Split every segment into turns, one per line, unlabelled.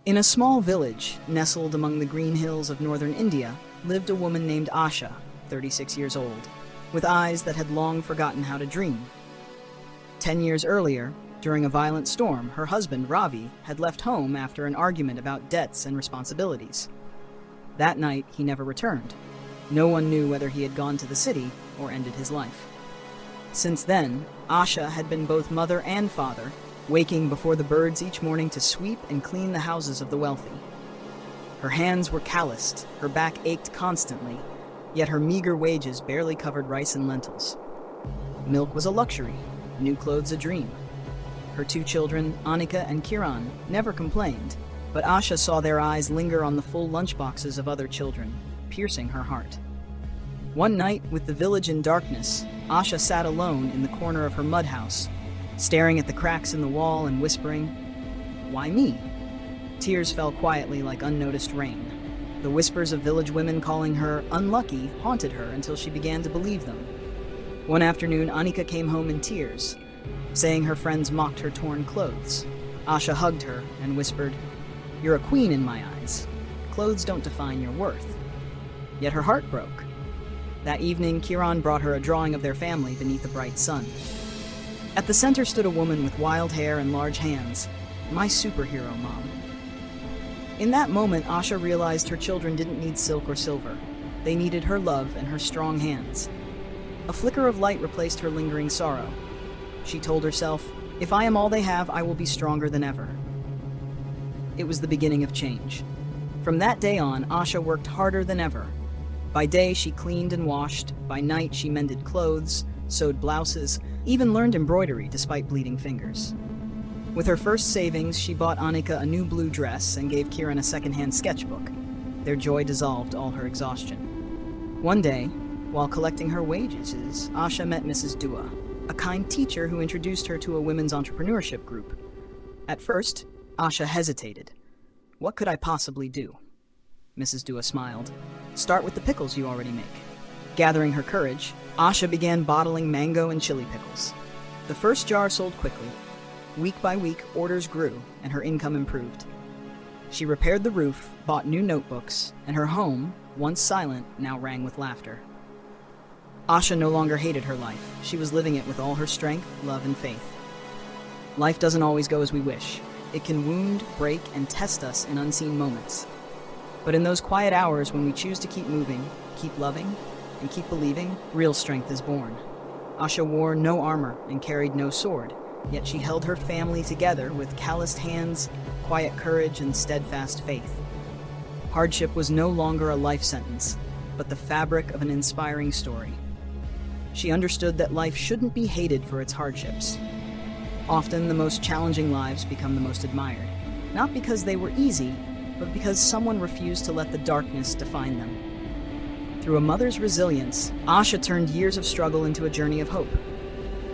In a small village, nestled among the green hills of northern India, lived a woman named Asha, 36 years old, with eyes that had long forgotten how to dream. 10 years earlier, during a violent storm, her husband, Ravi, had left home after an argument about debts and responsibilities. That night, he never returned. No one knew whether he had gone to the city or ended his life. Since then, Asha had been both mother and father, waking before the birds each morning to sweep and clean the houses of the wealthy. Her hands were calloused, her back ached constantly, yet her meager wages barely covered rice and lentils. Milk was a luxury, new clothes a dream. Her 2 children, Anika and Kiran, never complained, but Asha saw their eyes linger on the full lunchboxes of other children, piercing her heart. One night, with the village in darkness, Asha sat alone in the corner of her mud house, staring at the cracks in the wall and whispering, "Why me?" Tears fell quietly like unnoticed rain. The whispers of village women calling her unlucky haunted her until she began to believe them. One afternoon, Anika came home in tears, saying her friends mocked her torn clothes. Asha hugged her and whispered, "You're a queen in my eyes. Clothes don't define your worth." Yet her heart broke. That evening, Kiran brought her a drawing of their family beneath a bright sun. At the center stood a woman with wild hair and large hands. "My superhero, Mom." In that moment, Asha realized her children didn't need silk or silver. They needed her love and her strong hands. A flicker of light replaced her lingering sorrow. She told herself, "If I am all they have, I will be stronger than ever." It was the beginning of change. From that day on, Asha worked harder than ever. By day, she cleaned and washed. By night, she mended clothes, sewed blouses, even learned embroidery despite bleeding fingers. With her first savings, she bought Anika a new blue dress and gave Kiran a second-hand sketchbook. Their joy dissolved all her exhaustion. One day, while collecting her wages, Asha met Mrs. Dua, a kind teacher who introduced her to a women's entrepreneurship group. At first, Asha hesitated. What could I possibly do? Mrs. Dua smiled. Start with the pickles you already make. Gathering her courage, Asha began bottling mango and chili pickles. The first jar sold quickly. Week by week, orders grew, and her income improved. She repaired the roof, bought new notebooks, and her home, once silent, now rang with laughter. Asha no longer hated her life. She was living it with all her strength, love, and faith. Life doesn't always go as we wish. It can wound, break, and test us in unseen moments. But in those quiet hours when we choose to keep moving, keep loving, and keep believing, real strength is born. Asha wore no armor and carried no sword, yet she held her family together with calloused hands, quiet courage, and steadfast faith. Hardship was no longer a life sentence, but the fabric of an inspiring story. She understood that life shouldn't be hated for its hardships. Often, the most challenging lives become the most admired, not because they were easy, but because someone refused to let the darkness define them. Through a mother's resilience, Asha turned years of struggle into a journey of hope.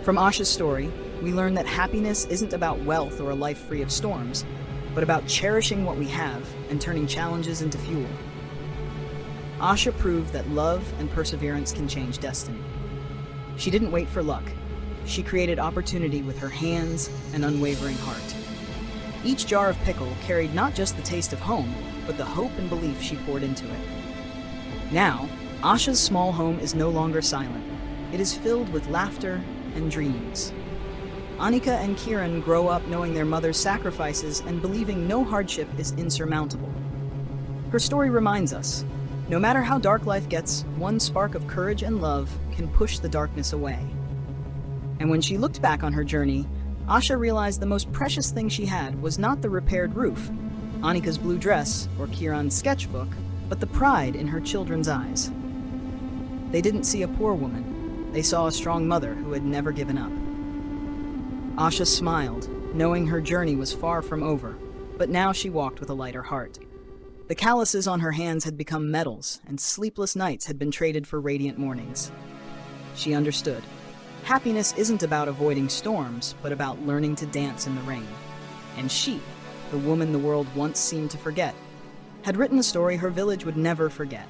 From Asha's story, we learn that happiness isn't about wealth or a life free of storms, but about cherishing what we have and turning challenges into fuel. Asha proved that love and perseverance can change destiny. She didn't wait for luck. She created opportunity with her hands and unwavering heart. Each jar of pickle carried not just the taste of home, but the hope and belief she poured into it. Now, Asha's small home is no longer silent. It is filled with laughter and dreams. Anika and Kiran grow up knowing their mother's sacrifices and believing no hardship is insurmountable. Her story reminds us, no matter how dark life gets, one spark of courage and love can push the darkness away. And when she looked back on her journey, Asha realized the most precious thing she had was not the repaired roof, Anika's blue dress, or Kiran's sketchbook, but the pride in her children's eyes. They didn't see a poor woman. They saw a strong mother who had never given up. Asha smiled, knowing her journey was far from over, but now she walked with a lighter heart. The calluses on her hands had become medals, and sleepless nights had been traded for radiant mornings. She understood. Happiness isn't about avoiding storms, but about learning to dance in the rain. And she, the woman the world once seemed to forget, had written a story her village would never forget.